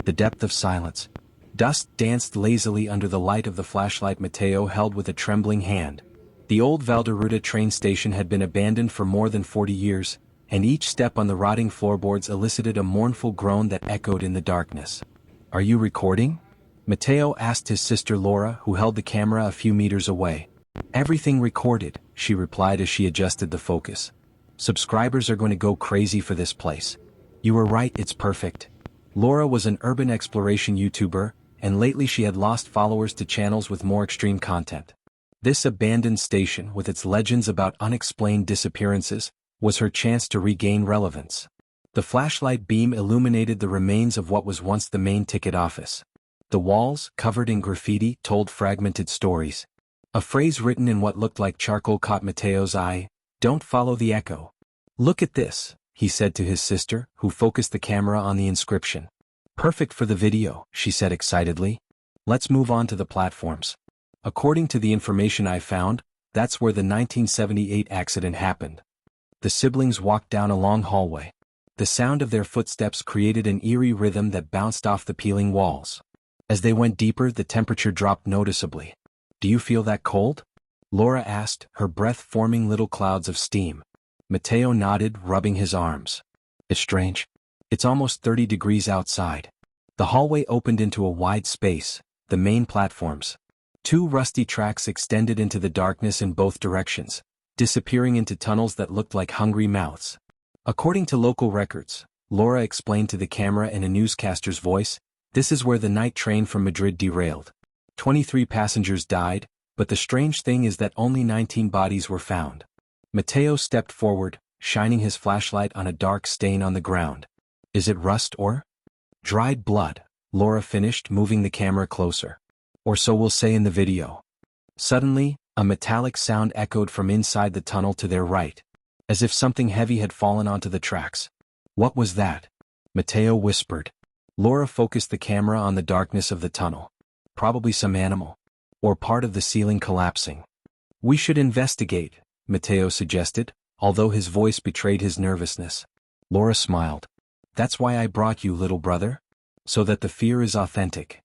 The depth of silence. Dust danced lazily under the light of the flashlight Mateo held with a trembling hand. The old Valderrueda train station had been abandoned for more than 40 years, and each step on the rotting floorboards elicited a mournful groan that echoed in the darkness. "Are you recording?" Mateo asked his sister Laura, who held the camera a few meters away. "Everything recorded," she replied as she adjusted the focus. "Subscribers are going to go crazy for this place." "You were right, it's perfect." Laura was an urban exploration YouTuber, and lately she had lost followers to channels with more extreme content. This abandoned station, with its legends about unexplained disappearances, was her chance to regain relevance. The flashlight beam illuminated the remains of what was once the main ticket office. The walls, covered in graffiti, told fragmented stories. A phrase written in what looked like charcoal caught Mateo's eye: "Don't follow the echo." "Look at this," he said to his sister, who focused the camera on the inscription. "Perfect for the video," she said excitedly. "Let's move on to the platforms. According to the information I found, that's where the 1978 accident happened." The siblings walked down a long hallway. The sound of their footsteps created an eerie rhythm that bounced off the peeling walls. As they went deeper, the temperature dropped noticeably. "Do you feel that cold?" Laura asked, her breath forming little clouds of steam. Mateo nodded, rubbing his arms. "It's strange. It's almost 30 degrees outside." The hallway opened into a wide space, the main platforms. Two rusty tracks extended into the darkness in both directions, disappearing into tunnels that looked like hungry mouths. According to local records, Laura explained to the camera in a newscaster's voice, "This is where the night train from Madrid derailed. 23 passengers died, but the strange thing is that only 19 bodies were found." Mateo stepped forward, shining his flashlight on a dark stain on the ground. "Is it rust or dried blood?" Laura finished, moving the camera closer. "Or so we'll say in the video." Suddenly, a metallic sound echoed from inside the tunnel to their right, as if something heavy had fallen onto the tracks. "What was that?" Mateo whispered. Laura focused the camera on the darkness of the tunnel. "Probably some animal. Or part of the ceiling collapsing." "We should investigate," Mateo suggested, although his voice betrayed his nervousness. Laura smiled. "That's why I brought you, little brother. So that the fear is authentic."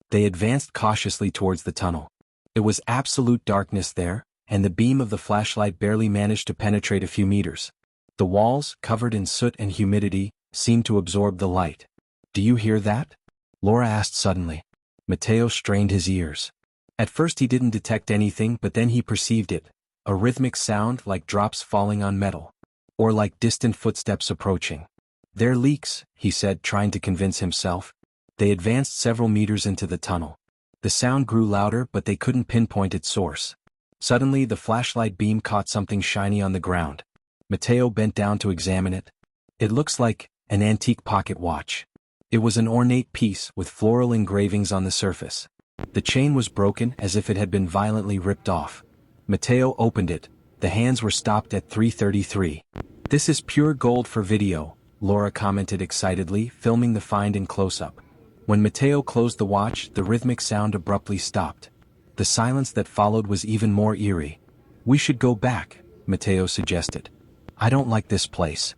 They advanced cautiously towards the tunnel. It was absolute darkness there, and the beam of the flashlight barely managed to penetrate a few meters. The walls, covered in soot and humidity, seemed to absorb the light. "Do you hear that?" Laura asked suddenly. Mateo strained his ears. At first he didn't detect anything, but then he perceived it, a rhythmic sound like drops falling on metal. Or like distant footsteps approaching. "They're leaks," he said, trying to convince himself. They advanced several meters into the tunnel. The sound grew louder, but they couldn't pinpoint its source. Suddenly the flashlight beam caught something shiny on the ground. Mateo bent down to examine it. "It looks like an antique pocket watch." It was an ornate piece with floral engravings on the surface. The chain was broken, as if it had been violently ripped off. Mateo opened it. The hands were stopped at 333. "This is pure gold for video," Laura commented excitedly, filming the find in close-up. When Mateo closed the watch, the rhythmic sound abruptly stopped. The silence that followed was even more eerie. "We should go back," Mateo suggested. "I don't like this place."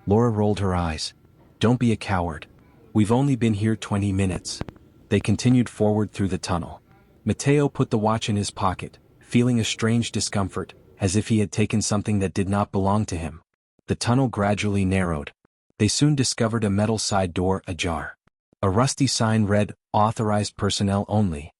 Laura rolled her eyes. "Don't be a coward. We've only been here 20 minutes. They continued forward through the tunnel. Mateo put the watch in his pocket, feeling a strange discomfort, as if he had taken something that did not belong to him. The tunnel gradually narrowed. They soon discovered a metal side door ajar. A rusty sign read, "Authorized personnel only."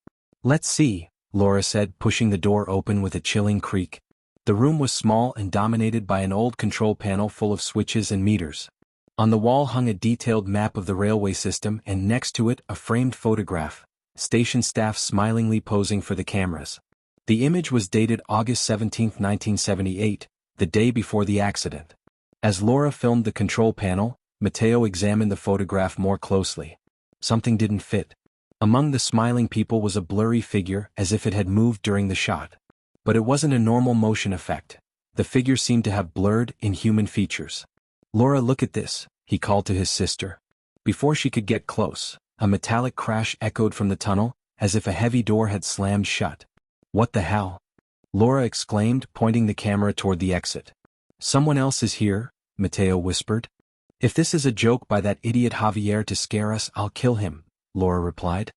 "Let's see," Laura said, pushing the door open with a chilling creak. The room was small and dominated by an old control panel full of switches and meters. On the wall hung a detailed map of the railway system, and next to it a framed photograph, station staff smilingly posing for the cameras. The image was dated August 17, 1978, the day before the accident. As Laura filmed the control panel, Mateo examined the photograph more closely. Something didn't fit. Among the smiling people was a blurry figure, as if it had moved during the shot. But it wasn't a normal motion effect. The figure seemed to have blurred, inhuman features. "Laura, look at this," he called to his sister. Before she could get close, a metallic crash echoed from the tunnel, as if a heavy door had slammed shut. "What the hell?" Laura exclaimed, pointing the camera toward the exit. "Someone else is here," Mateo whispered. "If this is a joke by that idiot Javier to scare us, I'll kill him," Laura replied.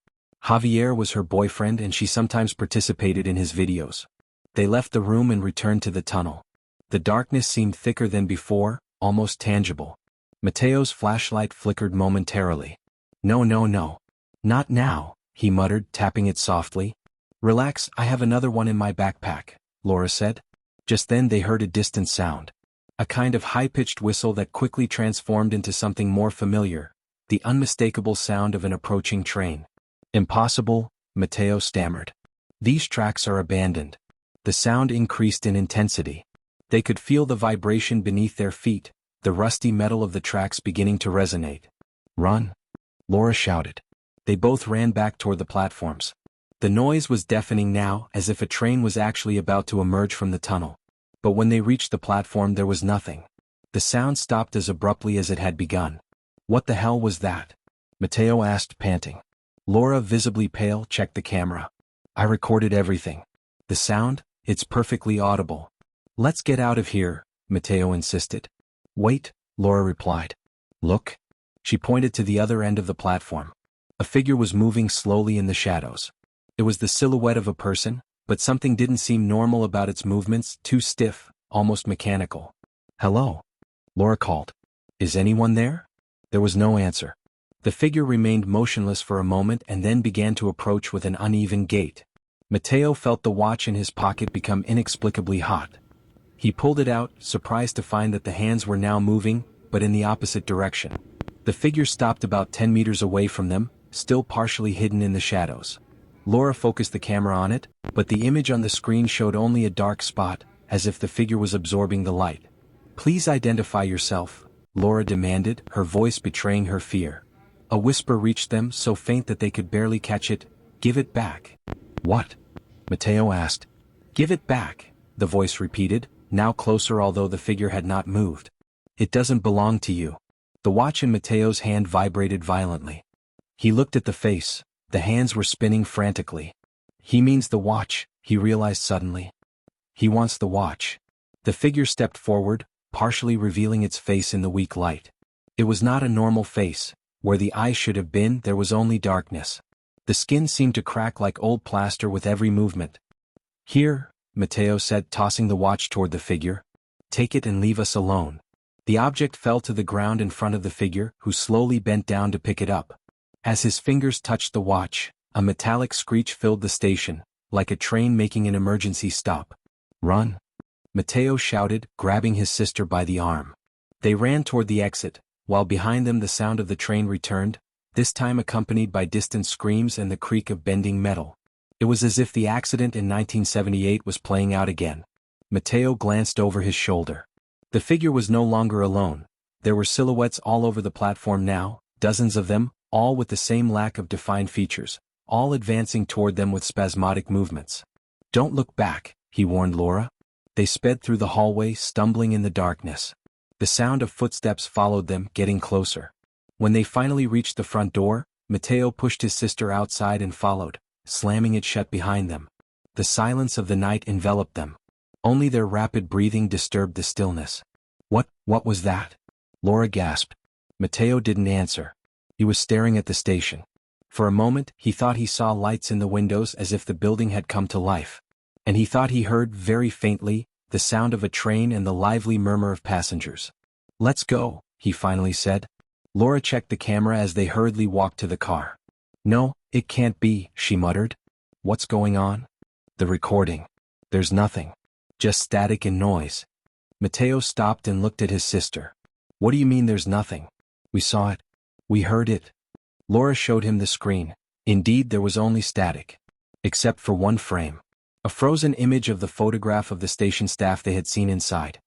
Javier was her boyfriend and she sometimes participated in his videos. They left the room and returned to the tunnel. The darkness seemed thicker than before, almost tangible. Mateo's flashlight flickered momentarily. No, no, no. Not now, he muttered, tapping it softly. Relax, I have another one in my backpack, Laura said. Just then they heard a distant sound. A kind of high-pitched whistle that quickly transformed into something more familiar, the unmistakable sound of an approaching train. Impossible, Mateo stammered. These tracks are abandoned. The sound increased in intensity. They could feel the vibration beneath their feet, the rusty metal of the tracks beginning to resonate. Run! Laura shouted. They both ran back toward the platforms. The noise was deafening now, as if a train was actually about to emerge from the tunnel. But when they reached the platform there was nothing. The sound stopped as abruptly as it had begun. What the hell was that? Mateo asked, panting. Laura, visibly pale, checked the camera. I recorded everything. The sound? It's perfectly audible. Let's get out of here, Mateo insisted. Wait, Laura replied. Look. She pointed to the other end of the platform. A figure was moving slowly in the shadows. It was the silhouette of a person, but something didn't seem normal about its movements, too stiff, almost mechanical. Hello? Laura called. Is anyone there? There was no answer. The figure remained motionless for a moment and then began to approach with an uneven gait. Mateo felt the watch in his pocket become inexplicably hot. He pulled it out, surprised to find that the hands were now moving, but in the opposite direction. The figure stopped about 10 meters away from them, still partially hidden in the shadows. Laura focused the camera on it, but the image on the screen showed only a dark spot, as if the figure was absorbing the light. Please identify yourself, Laura demanded, her voice betraying her fear. A whisper reached them, so faint that they could barely catch it. Give it back. What? Mateo asked. Give it back, the voice repeated, now closer although the figure had not moved. It doesn't belong to you. The watch in Mateo's hand vibrated violently. He looked at the face. The hands were spinning frantically. He means the watch, he realized suddenly. He wants the watch. The figure stepped forward, partially revealing its face in the weak light. It was not a normal face. Where the eyes should have been, there was only darkness. The skin seemed to crack like old plaster with every movement. Here, Mateo said, tossing the watch toward the figure. Take it and leave us alone. The object fell to the ground in front of the figure, who slowly bent down to pick it up. As his fingers touched the watch, a metallic screech filled the station, like a train making an emergency stop. Run! Mateo shouted, grabbing his sister by the arm. They ran toward the exit, while behind them the sound of the train returned, this time accompanied by distant screams and the creak of bending metal. It was as if the accident in 1978 was playing out again. Mateo glanced over his shoulder. The figure was no longer alone. There were silhouettes all over the platform now, dozens of them, all with the same lack of defined features, all advancing toward them with spasmodic movements. Don't look back, he warned Laura. They sped through the hallway, stumbling in the darkness. The sound of footsteps followed them, getting closer. When they finally reached the front door, Mateo pushed his sister outside and followed, slamming it shut behind them. The silence of the night enveloped them. Only their rapid breathing disturbed the stillness. What was that? Laura gasped. Mateo didn't answer. He was staring at the station. For a moment, he thought he saw lights in the windows as if the building had come to life. And he thought he heard, very faintly, the sound of a train and the lively murmur of passengers. Let's go, he finally said. Laura checked the camera as they hurriedly walked to the car. No, it can't be, she muttered. What's going on? The recording. There's nothing. Just static and noise. Mateo stopped and looked at his sister. What do you mean there's nothing? We saw it. We heard it. Laura showed him the screen. Indeed, there was only static. Except for one frame. A frozen image of the photograph of the station staff they had seen inside.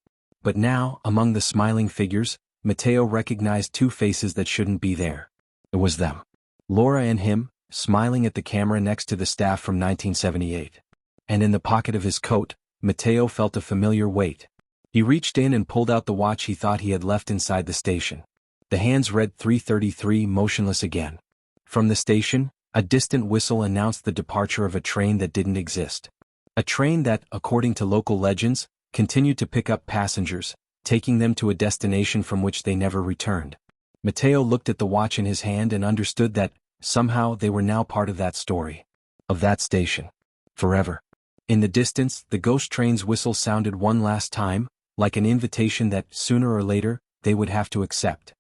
But now, among the smiling figures, Mateo recognized two faces that shouldn't be there. It was them. Laura and him, smiling at the camera next to the staff from 1978. And in the pocket of his coat, Mateo felt a familiar weight. He reached in and pulled out the watch he thought he had left inside the station. The hands read 3:33, motionless again. From the station, a distant whistle announced the departure of a train that didn't exist. A train that, according to local legends, continued to pick up passengers, taking them to a destination from which they never returned. Mateo looked at the watch in his hand and understood that, Somehow they were now part of that story. Of that station. Forever. In the distance, the ghost train's whistle sounded one last time, like an invitation that, sooner or later, they would have to accept.